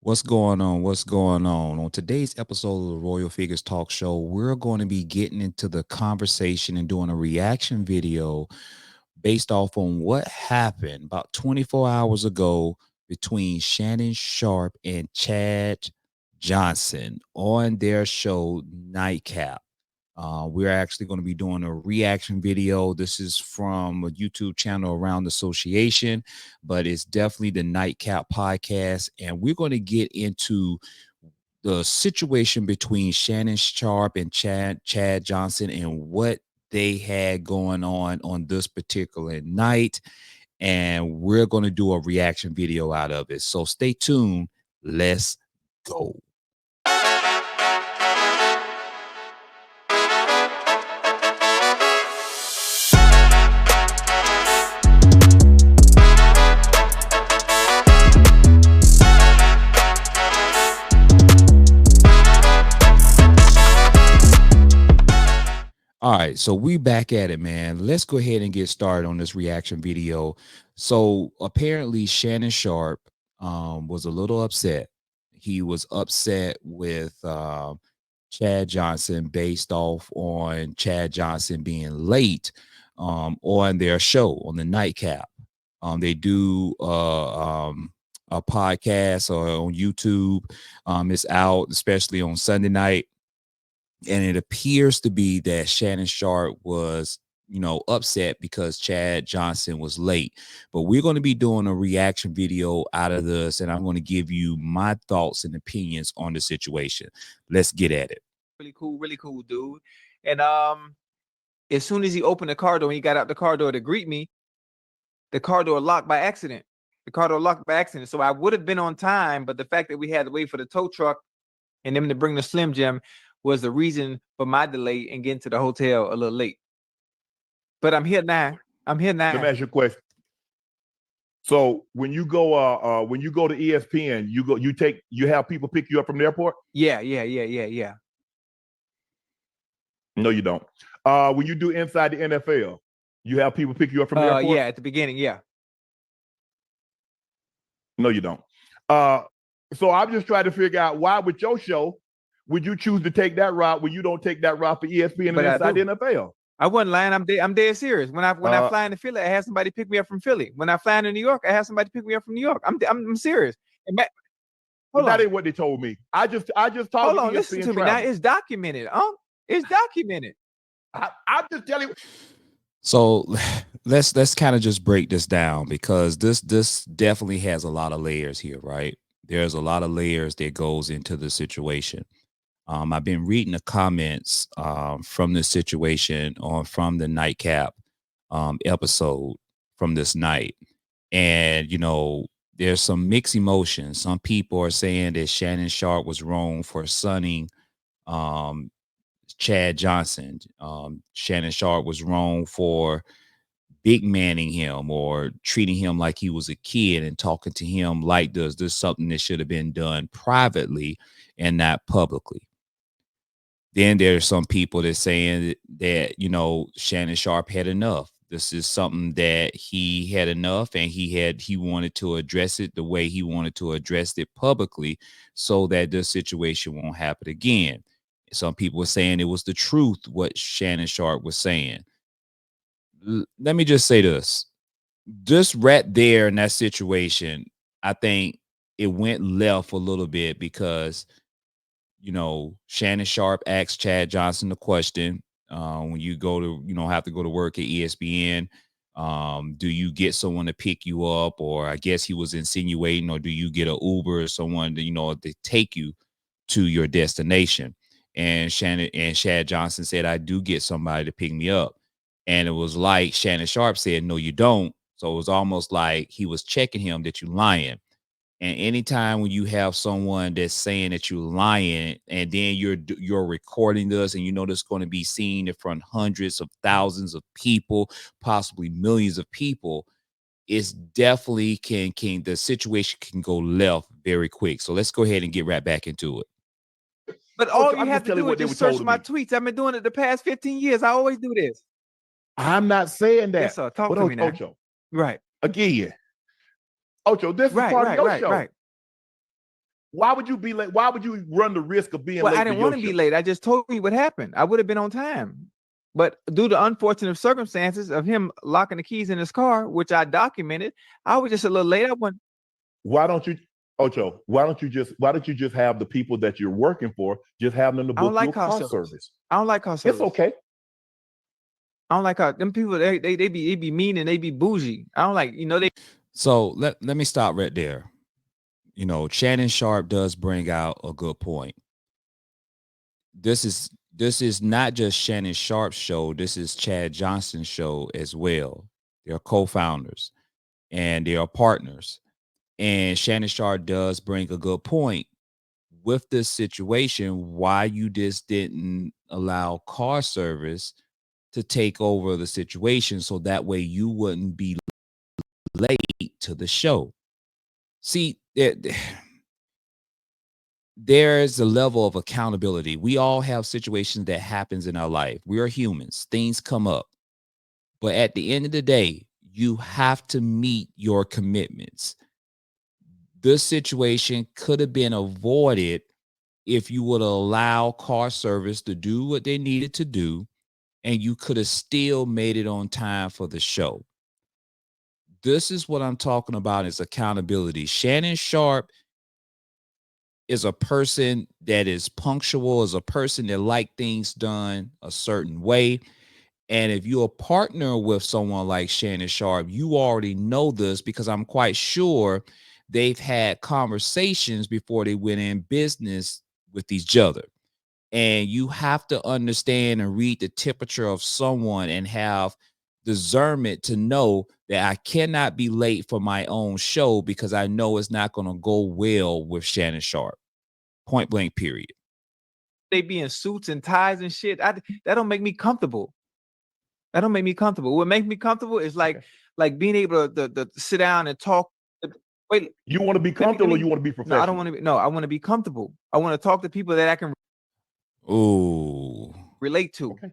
What's going on? What's going on? On today's episode of the Royal Figures Talk Show, we're going to be getting into the conversation and doing a reaction video based off on what happened about 24 hours ago between Shannon Sharpe and Chad Johnson on their show Nightcap. We're actually going to be doing a reaction video. This is from a YouTube channel around association, but it's definitely the Nightcap podcast. And we're going to get into the situation between Shannon Sharpe and Chad Johnson and what they had going on this particular night. And we're going to do a reaction video out of it. So stay tuned. Let's go. All right, so we back at it, man. Let's go ahead and get started on this reaction video. So apparently Shannon Sharpe was a little upset. He was upset with Chad Johnson based off on Chad Johnson being late on their show on the Nightcap. They do a podcast or on YouTube. It's out, especially on Sunday night. And it appears to be that Shannon Sharpe was, upset because Chad Johnson was late. But we're going to be doing a reaction video out of this, and I'm going to give you my thoughts and opinions on the situation. Let's get at it. Really cool dude. And as soon as he opened the car door, he got out the car door to greet me. The car door locked by accident. So I would have been on time, but the fact that we had to wait for the tow truck and them to bring the Slim Jim was the reason for my delay and getting to the hotel a little late. But I'm here now. Let me ask you a question. So when you go to ESPN, you have people pick you up from the airport? Yeah. No, you don't. When you do inside the NFL, you have people pick you up from the airport? Yeah, at the beginning, yeah. No, you don't. So I'm just trying to figure out why with your show would you choose to take that route when you don't take that route for ESPN and inside the NFL? I wasn't lying. I'm dead serious. When I fly into Philly, I have somebody pick me up from Philly. When I fly into New York, I have somebody pick me up from New York. I'm serious. That ain't what they told me. I just talked. Hold on, listen to me now. It's documented. It's documented. I'm just telling you. So let's kind of just break this down, because this definitely has a lot of layers here, right? There's a lot of layers that goes into the situation. I've been reading the comments from this situation from the Nightcap episode from this night. And, there's some mixed emotions. Some people are saying that Shannon Sharpe was wrong for sunning Chad Johnson. Shannon Sharpe was wrong for big manning him or treating him like he was a kid and talking to him like this. This is something that should have been done privately and not publicly. Then there's some people that saying that, Shannon Sharpe had enough. This is something that he had enough, and he wanted to address it the way he wanted to address it publicly so that this situation won't happen again. Some people were saying it was the truth, what Shannon Sharpe was saying. Let me just say this. Just right there in that situation, I think it went left a little bit because Shannon Sharpe asked Chad Johnson the question, when you go to, have to go to work at ESPN, do you get someone to pick you up? Or I guess he was insinuating, or do you get an Uber or someone to take you to your destination? And Chad Johnson said, I do get somebody to pick me up. And it was like Shannon Sharpe said, no, you don't. So it was almost like he was checking him that you lying. And anytime when you have someone that's saying that you're lying, and then you're recording this, and this is going to be seen in front of hundreds of thousands of people, possibly millions of people, it's definitely the situation can go left very quick. So let's go ahead and get right back into it. But all you have to do is just search my tweets. I've been doing it the past 15 years. I always do this. I'm not saying that. Yes, sir. Talk to me now. Ocho. Right. Again. Ocho, this is part of your show. Right. Why would you be late? Why would you run the risk of being Well, late? I didn't want to be late. I just told you what happened. I would have been on time. But due to unfortunate circumstances of him locking the keys in his car, which I documented, I was just a little late. Why don't you, Ocho? Why don't you just have the people that you're working for just have them to I don't book like your car car service. service? I don't like car service. It's okay. I don't like how them people they be mean and they be bougie. I don't like, they. So let me stop right there. Shannon Sharpe does bring out a good point. This is not just Shannon Sharpe's show. This is Chad Johnson's show as well. They're co-founders and they are partners. And Shannon Sharpe does bring a good point with this situation. Why you just didn't allow car service to take over the situation so that way you wouldn't be late to the show. See, there's a level of accountability. We all have situations that happens in our life. We are humans. Things come up. But at the end of the day, you have to meet your commitments. This situation could have been avoided if you would allow car service to do what they needed to do, and you could have still made it on time for the show. This is what I'm talking about, is accountability. Shannon Sharpe is a person that is punctual, is a person that like things done a certain way. And if you're a partner with someone like Shannon Sharpe, you already know this because I'm quite sure they've had conversations before they went in business with each other. And you have to understand and read the temperature of someone and have discernment to know that I cannot be late for my own show because I know it's not going to go well with Shannon Sharpe. Point blank, period. They be in suits and ties and shit. That don't make me comfortable. That don't make me comfortable. What makes me comfortable is like being able to sit down and talk. Wait, you want to be comfortable or you want to be professional? No, I don't want to be. No, I want to be comfortable. I want to talk to people that I can relate to. Okay.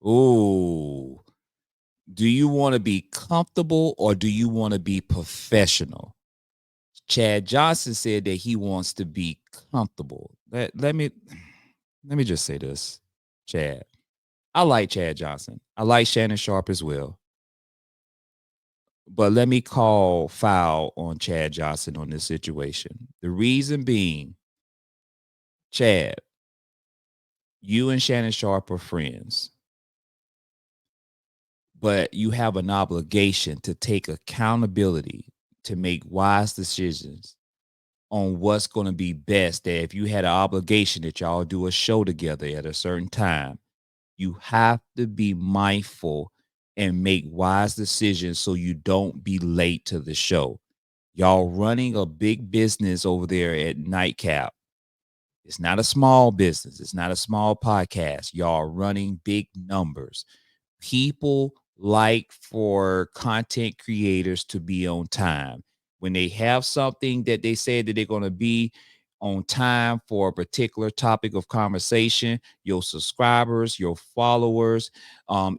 Ooh. Do you want to be comfortable or do you want to be professional? Chad Johnson said that he wants to be comfortable. Let me just say this, Chad. I like Chad Johnson. I like Shannon Sharpe as well. But let me call foul on Chad Johnson on this situation. The reason being, Chad, you and Shannon Sharpe are friends, but you have an obligation to take accountability to make wise decisions on what's going to be best. That if you had an obligation that y'all do a show together at a certain time, you have to be mindful and make wise decisions so you don't be late to the show. Y'all running a big business over there at Nightcap. It's not a small business. It's not a small podcast. Y'all running big numbers. People like for content creators to be on time. When they have something that they say that they're going to be on time for a particular topic of conversation, your subscribers, your followers,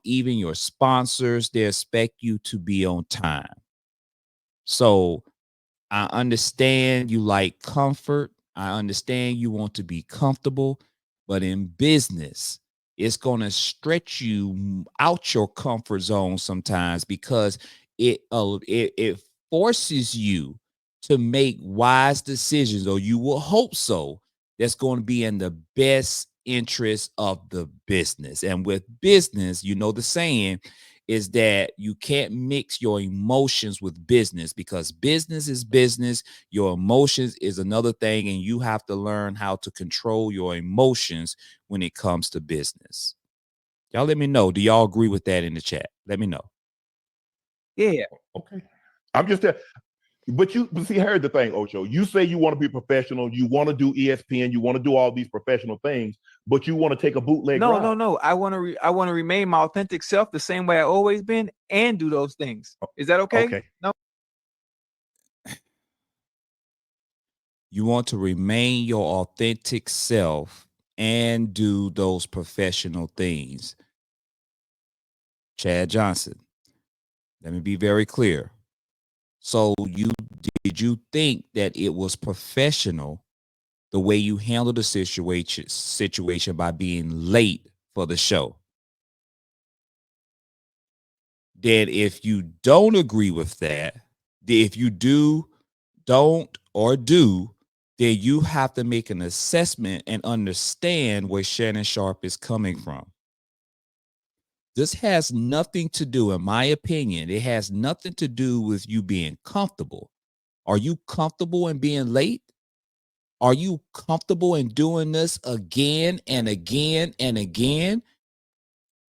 even your sponsors, they expect you to be on time. So I understand you like comfort. I understand you want to be comfortable, but in business, it's going to stretch you out your comfort zone sometimes because it forces you to make wise decisions, or you will hope so. That's going to be in the best interest of the business. And with business, the saying is that you can't mix your emotions with business, because business is business. Your emotions is another thing, and you have to learn how to control your emotions when it comes to business. Y'all let me know. Do y'all agree with that in the chat? Let me know. Yeah. Okay. I'm just but see, here's the thing, Ocho. You say you want to be professional, you want to do ESPN, you want to do all these professional things, but you want to take a bootleg ride. No. I want to remain my authentic self the same way I always been and do those things. Is that okay? Okay. No. You want to remain your authentic self and do those professional things. Chad Johnson, let me be very clear. So did you think that it was professional the way you handle the situation by being late for the show. Then if you don't agree with that, if you don't, or do, then you have to make an assessment and understand where Shannon Sharpe is coming from. This has nothing to do, in my opinion, it has nothing to do with you being comfortable. Are you comfortable in being late? Are you comfortable in doing this again and again and again?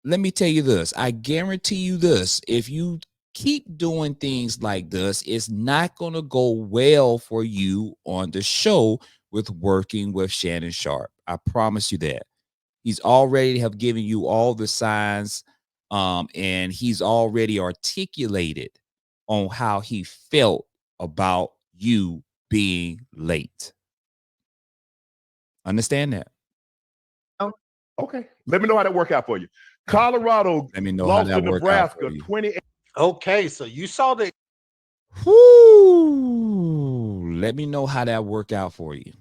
Let me tell you this. I guarantee you this. If you keep doing things like this, it's not going to go well for you on the show with working with Shannon Sharpe. I promise you that. He's already have given you all the signs, and he's already articulated on how he felt about you being late. Understand that? Okay. Let me know how that worked out for you. Colorado Let me know how lost to that worked out for Nebraska you. 28. Okay, so you saw the. Whoo! Let me know how that worked out for you.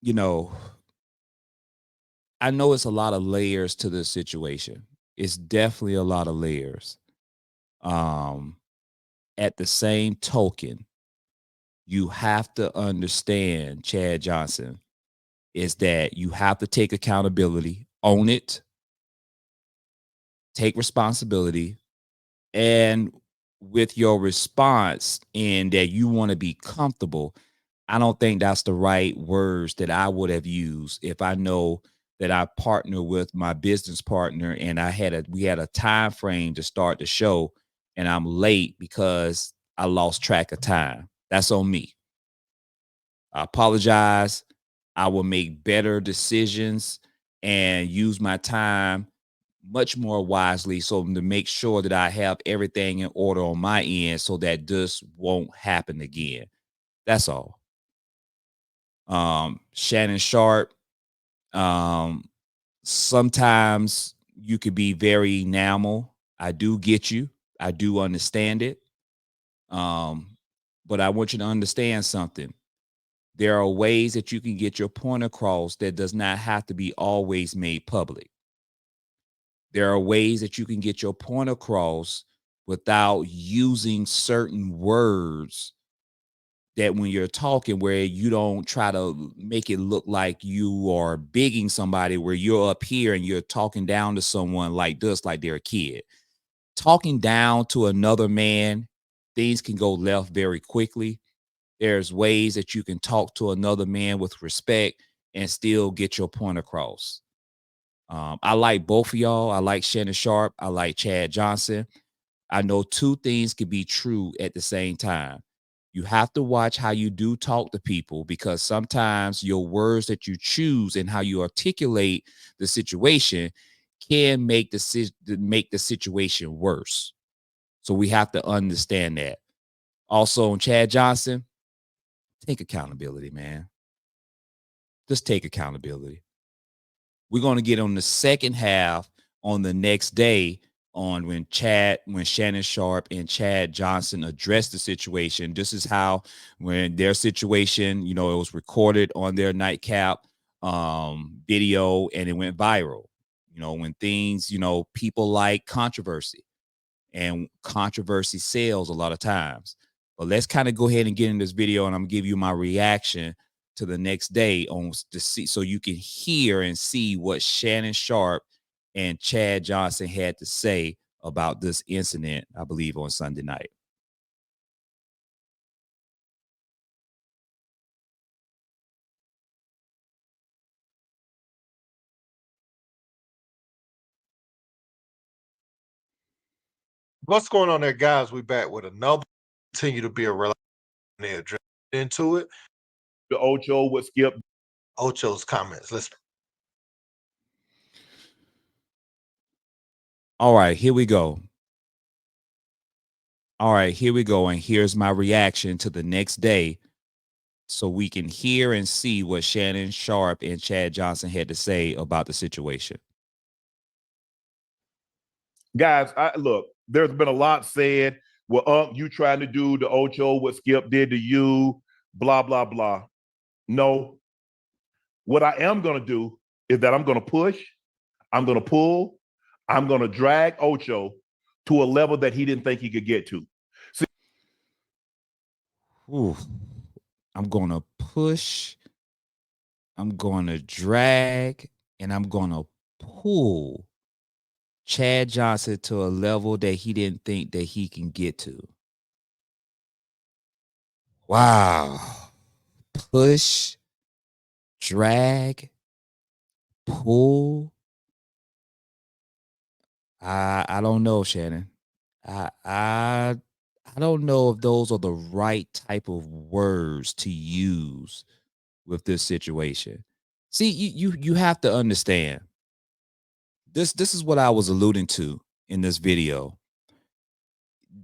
You know, I know it's a lot of layers to this situation. It's definitely a lot of layers. At the same token, you have to understand, Chad Johnson, is that you have to take accountability, own it, take responsibility, and with your response in that you want to be comfortable, I don't think that's the right words that I would have used if I know that I partner with my business partner and we had a time frame to start the show and I'm late because I lost track of time. That's on me. I apologize. I will make better decisions and use my time much more wisely so to make sure that I have everything in order on my end so that this won't happen again. That's all. Shannon Sharpe, sometimes you could be very enamored. I do get you. I do understand it. But I want you to understand something. There are ways that you can get your point across that does not have to be always made public. There are ways that you can get your point across without using certain words that when you're talking where you don't try to make it look like you are bigging somebody where you're up here and you're talking down to someone like this, like they're a kid. Talking down to another man, things can go left very quickly. There's ways that you can talk to another man with respect and still get your point across. I like both of y'all. I like Shannon Sharpe. I like Chad Johnson. I know two things can be true at the same time. You have to watch how you do talk to people because sometimes your words that you choose and how you articulate the situation can make the situation worse. So we have to understand that. Also, on Chad Johnson, take accountability, man. Just take accountability. We're going to get on the second half on the next day on when Shannon Sharpe and Chad Johnson addressed the situation. This is how when their situation, it was recorded on their Nightcap video and it went viral. When things, people like controversy and controversy sells a lot of times. But let's kind of go ahead and get in this video and I'm gonna give you my reaction to the next day on to see so you can hear and see what Shannon Sharpe and Chad Johnson had to say about this incident, I believe, on Sunday night. What's going on there, guys? We back with another. Continue to be a real into it. The Ocho would skip Ocho's comments. Let's. All right, here we go. All right, here we go. And here's my reaction to the next day so we can hear and see what Shannon Sharpe and Chad Johnson had to say about the situation. Guys, look, there's been a lot said. well, you trying to do the Ocho, what Skip did to you, blah, blah, blah. No. What I am going to do is that I'm going to push, I'm going to pull, I'm going to drag Ocho to a level that he didn't think he could get to. See, Ooh, I'm going to push, I'm going to drag, and I'm going to pull Chad Johnson to a level that he didn't think that he can get to. Wow. Push, drag, pull. I don't know, Shannon. I don't know if those are the right type of words to use with this situation. See, you have to understand. This is what I was alluding to in this video.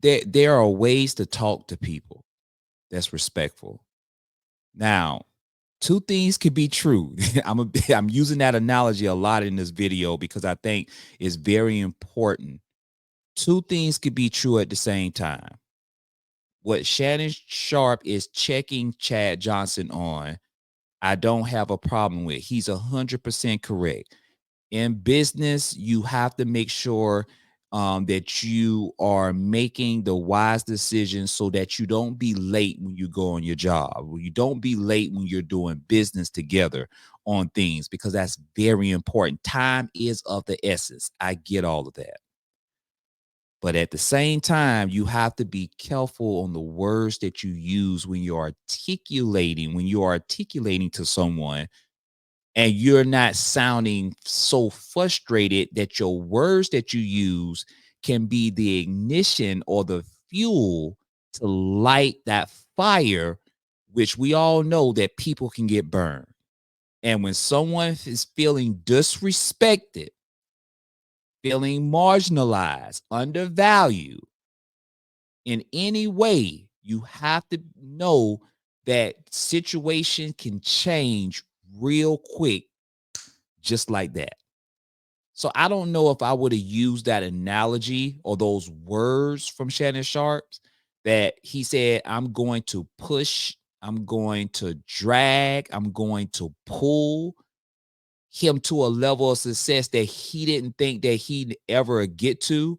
There are ways to talk to people that's respectful. Now, two things could be true. I'm using that analogy a lot in this video because I think it's very important. Two things could be true at the same time. What Shannon Sharpe is checking Chad Johnson on, I don't have a problem with. He's 100% correct. In business, you have to make sure that you are making the wise decisions so that you don't be late when you go on your job. You don't be late when you're doing business together on things, because that's very important. Time is of the essence. I get all of that. But at the same time, you have to be careful on the words that you use when you're articulating to someone, and you're not sounding so frustrated that your words that you use can be the ignition or the fuel to light that fire, which we all know that people can get burned. And when someone is feeling disrespected, feeling marginalized, undervalued in any way, you have to know that situation can change real quick, just like that. So I don't know if I would have used that analogy or those words from Shannon Sharpe that he said, I'm going to push, I'm going to drag, I'm going to pull him to a level of success that he didn't think that he'd ever get to.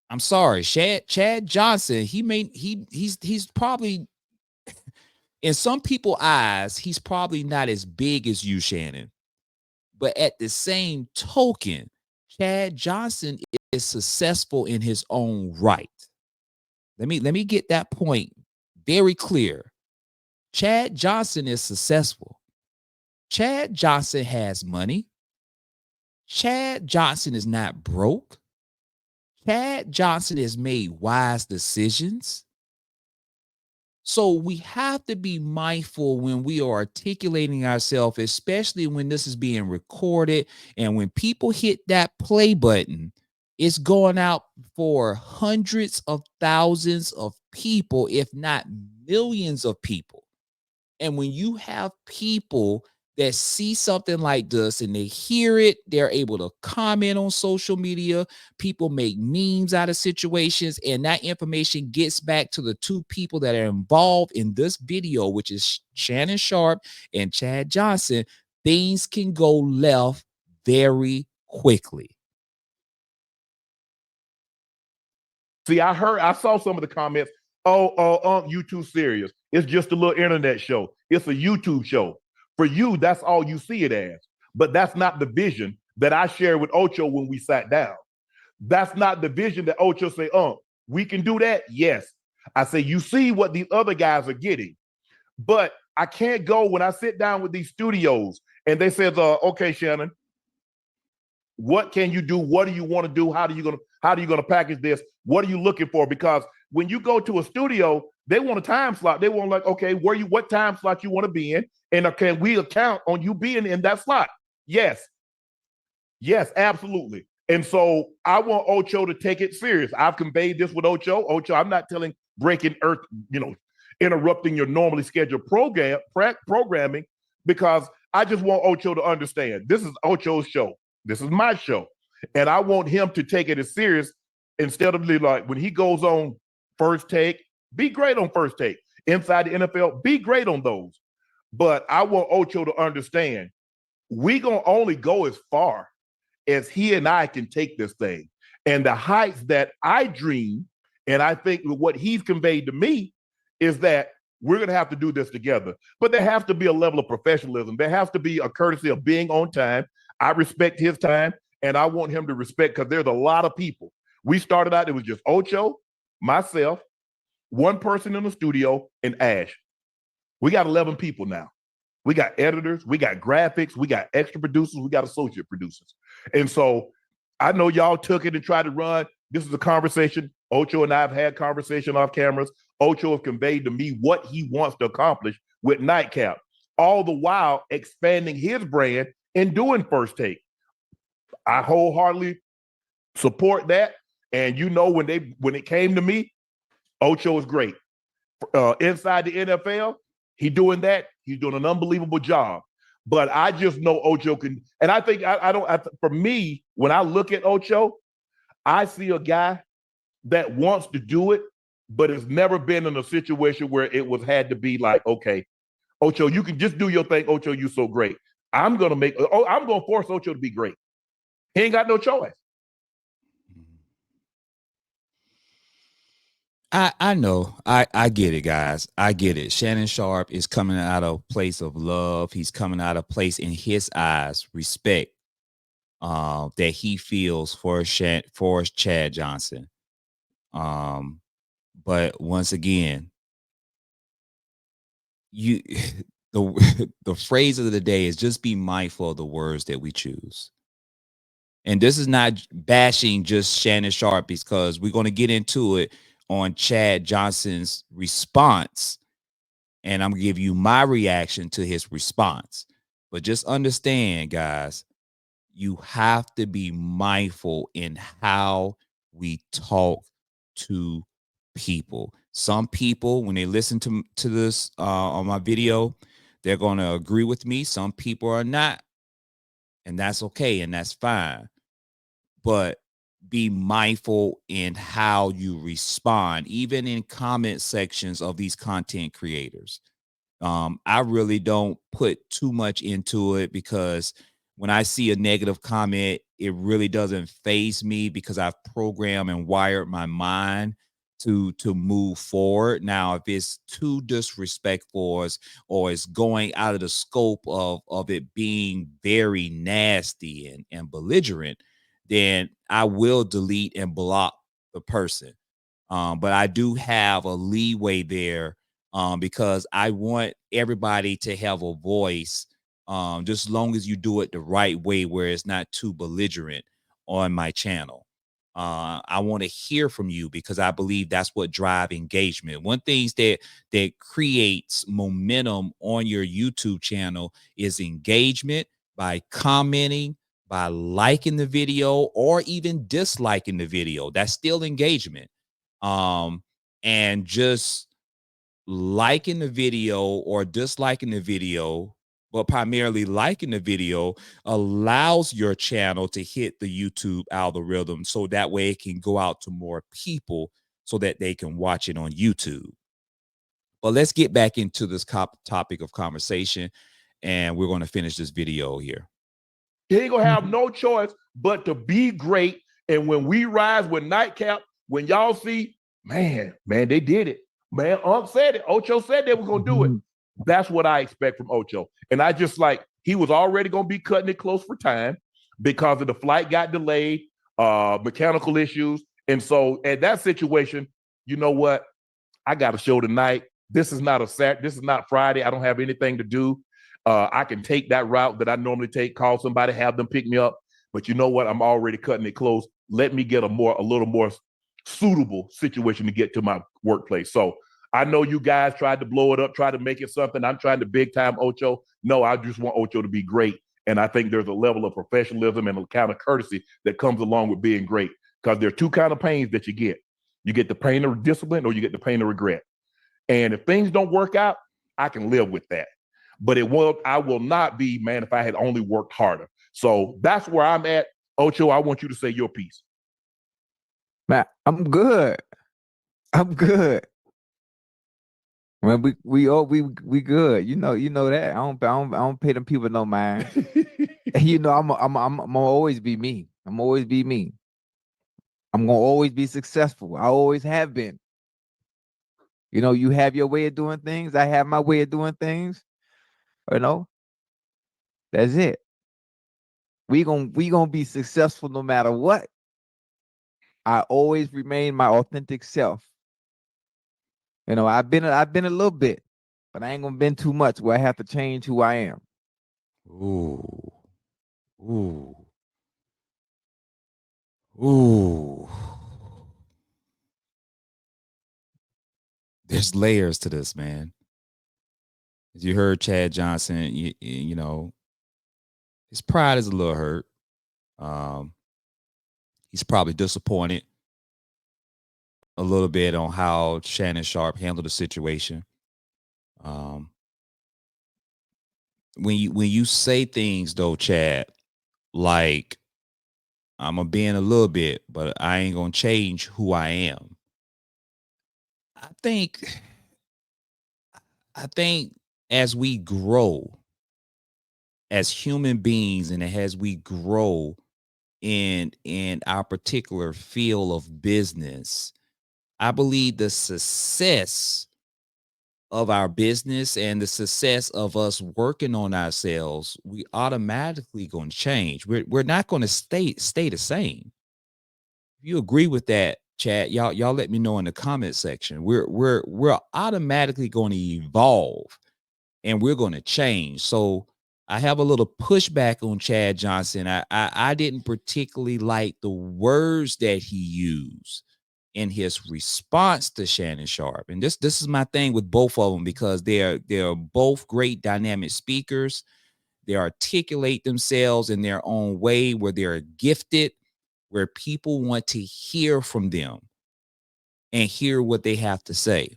I'm sorry, Chad Johnson, he's probably, in some people's eyes, he's probably not as big as you, Shannon. But at the same token, Chad Johnson is successful in his own right. Let me get that point very clear. Chad Johnson is successful. Chad Johnson has money. Chad Johnson is not broke. Chad Johnson has made wise decisions. So we have to be mindful when we are articulating ourselves, especially when this is being recorded. And when people hit that play button, it's going out for hundreds of thousands of people, if not millions of people. And when you have people that see something like this and they hear it, they're able to comment on social media. People make memes out of situations, and that information gets back to the two people that are involved in this video, which is Shannon Sharpe and Chad Johnson. Things can go left very quickly. See, I saw some of the comments. You too serious. It's just a little internet show. It's a YouTube show. For you, that's all you see it as. But that's not the vision that I shared with Ocho when we sat down. That's not the vision that Ocho say, we can do that? Yes. I say, you see what these other guys are getting. But I can't go when I sit down with these studios and they says, okay, Shannon, what can you do? What do you want to do? How are you gonna package this? What are you looking for? Because when you go to a studio, they want a time slot. They want like, okay, what time slot you want to be in? And can we account on you being in that slot? Yes. Yes, absolutely. And so I want Ocho to take it serious. I've conveyed this with Ocho. Ocho, I'm not breaking earth, interrupting your normally scheduled programming, because I just want Ocho to understand this is Ocho's show. This is my show. And I want him to take it as serious instead of like when he goes on First Take, be great on First Take. Inside the NFL, be great on those. But I want Ocho to understand we gonna only go as far as he and I can take this thing. And the heights that I dream, and I think what he's conveyed to me is that we're going to have to do this together. But there has to be a level of professionalism. There has to be a courtesy of being on time. I respect his time, and I want him to respect, because there's a lot of people. We started out, it was just Ocho, myself, one person in the studio, and Ash. We got 11 people now. We got editors, we got graphics, we got extra producers, we got associate producers. And so I know y'all took it and tried to run. This is a conversation. Ocho and I have had conversation off cameras. Ocho has conveyed to me what he wants to accomplish with Nightcap, all the while expanding his brand and doing First Take. I wholeheartedly support that. And you know, when it came to me, Ocho is great. Inside the NFL, he's doing that. He's doing an unbelievable job. But I just know Ocho can, and I think for me, when I look at Ocho, I see a guy that wants to do it, but has never been in a situation where it was had to be like, okay, Ocho, you can just do your thing. Ocho, you so great. I'm gonna force Ocho to be great. He ain't got no choice. I know. I get it, guys. I get it. Shannon Sharpe is coming out of a place of love. He's coming out of a place in his eyes, respect, that he feels for Chad Johnson. But once again, you the phrase of the day is just be mindful of the words that we choose. And this is not bashing just Shannon Sharpe, because we're going to get into it on Chad Johnson's response, and I'm going to give you my reaction to his response. But just understand, guys, you have to be mindful in how we talk to people. Some people, when they listen to this on my video, they're going to agree with me. Some people are not, and that's okay, and that's fine. But be mindful in how you respond, even in comment sections of these content creators. I really don't put too much into it, because when I see a negative comment, it really doesn't faze me, because I've programmed and wired my mind to move forward. Now, if it's too disrespectful or it's going out of the scope of it being very nasty and belligerent, then I will delete and block the person. But I do have a leeway there, because I want everybody to have a voice, just as long as you do it the right way, where it's not too belligerent on my channel. I want to hear from you, because I believe that's what drives engagement. One thing that creates momentum on your YouTube channel is engagement, by commenting, by liking the video, or even disliking the video. That's still engagement. And just liking the video or disliking the video, but primarily liking the video, allows your channel to hit the YouTube algorithm, so that way it can go out to more people so that they can watch it on YouTube. But let's get back into this topic of conversation, and we're going to finish this video here. He ain't gonna have no choice but to be great. And when we rise with Nightcap, when y'all see, man, they did it. Man, said it. Ocho said they were gonna do it. That's what I expect from Ocho. And I just like, he was already gonna be cutting it close for time because of the flight got delayed, mechanical issues. And so at that situation, you know what? I got a show tonight. This is not this is not Friday. I don't have anything to do. I can take that route that I normally take, call somebody, have them pick me up. But you know what? I'm already cutting it close. Let me get a little more suitable situation to get to my workplace. So I know you guys tried to blow it up, try to make it something. I'm trying to big time Ocho. No, I just want Ocho to be great. And I think there's a level of professionalism and a kind of courtesy that comes along with being great, because there are two kind of pains that you get. You get the pain of discipline, or you get the pain of regret. And if things don't work out, I can live with that. But I will not be, man, if I had only worked harder. So that's where I'm at. Ocho, I want you to say your piece. Man, I'm good. I'm good. Man, we good. You know that. I don't pay them people no mind. And I'm gonna always be me. I'm always be me. I'm gonna always be successful. I always have been. You have your way of doing things. I have my way of doing things. You know, that's it. We gonna be successful no matter what. I always remain my authentic self. I've been a little bit, but I ain't gonna been too much where I have to change who I am. Ooh. Ooh. Ooh. There's layers to this, man. As you heard Chad Johnson, you know, his pride is a little hurt. Um, he's probably disappointed a little bit on how Shannon Sharpe handled the situation. Um, when you say things though, Chad, like I'm gonna bend a little bit, but I ain't gonna change who I am. I think I think as we grow as human beings and as we grow in our particular field of business, I believe the success of our business and the success of us working on ourselves, we automatically going to change. We're not going to stay the same. If you agree with that, Chad, y'all let me know in the comment section. We're automatically going to evolve and we're going to change. So I have a little pushback on Chad Johnson. I didn't particularly like the words that he used in his response to Shannon Sharpe. And this is my thing with both of them because they're both great dynamic speakers. They articulate themselves in their own way where they're gifted, where people want to hear from them and hear what they have to say.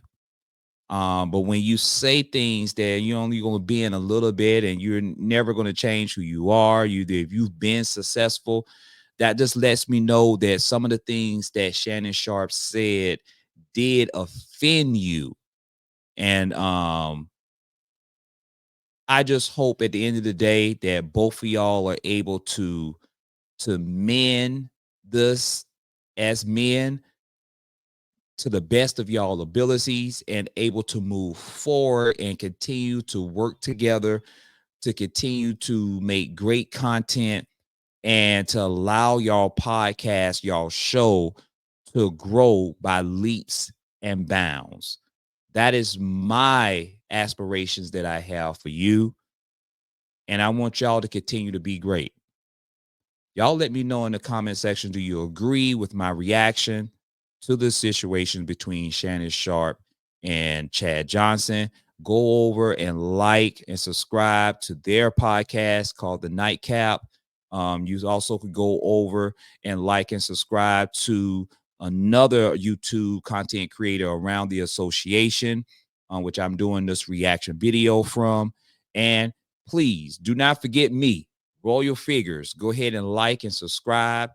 But when you say things that you're only going to be in a little bit and you're never going to change who you are, if you've been successful, that just lets me know that some of the things that Shannon Sharpe said did offend you. And I just hope at the end of the day that both of y'all are able to mend this as men to the best of y'all abilities and able to move forward and continue to work together to continue to make great content and to allow y'all podcast, y'all show to grow by leaps and bounds. That is my aspirations that I have for you. And I want y'all to continue to be great. Y'all let me know in the comment section, do you agree with my reaction to the situation between Shannon Sharpe and Chad Johnson? Go over and like and subscribe to their podcast called The Nightcap. You also could go over and like and subscribe to another YouTube content creator around the association, which I'm doing this reaction video from. And please do not forget me, Royal Figures. Go ahead and like and subscribe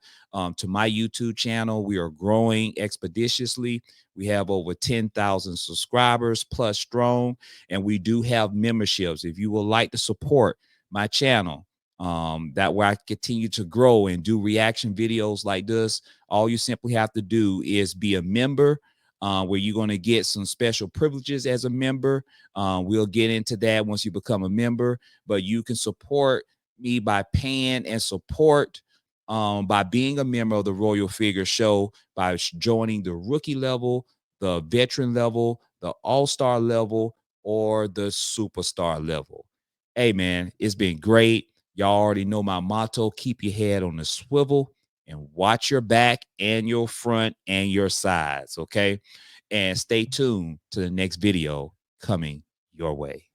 to my YouTube channel. We are growing expeditiously. We have over 10,000 subscribers plus strong, and we do have memberships. If you would like to support my channel, that where I continue to grow and do reaction videos like this, all you simply have to do is be a member, where you're going to get some special privileges as a member. We'll get into that once you become a member, but you can support me by paying and support by being a member of the Royal Figure Show, by joining the rookie level, the veteran level, the all-star level, or the superstar level. Hey, man, it's been great. Y'all already know my motto: keep your head on the swivel and watch your back and your front and your sides, okay? And stay tuned to the next video coming your way.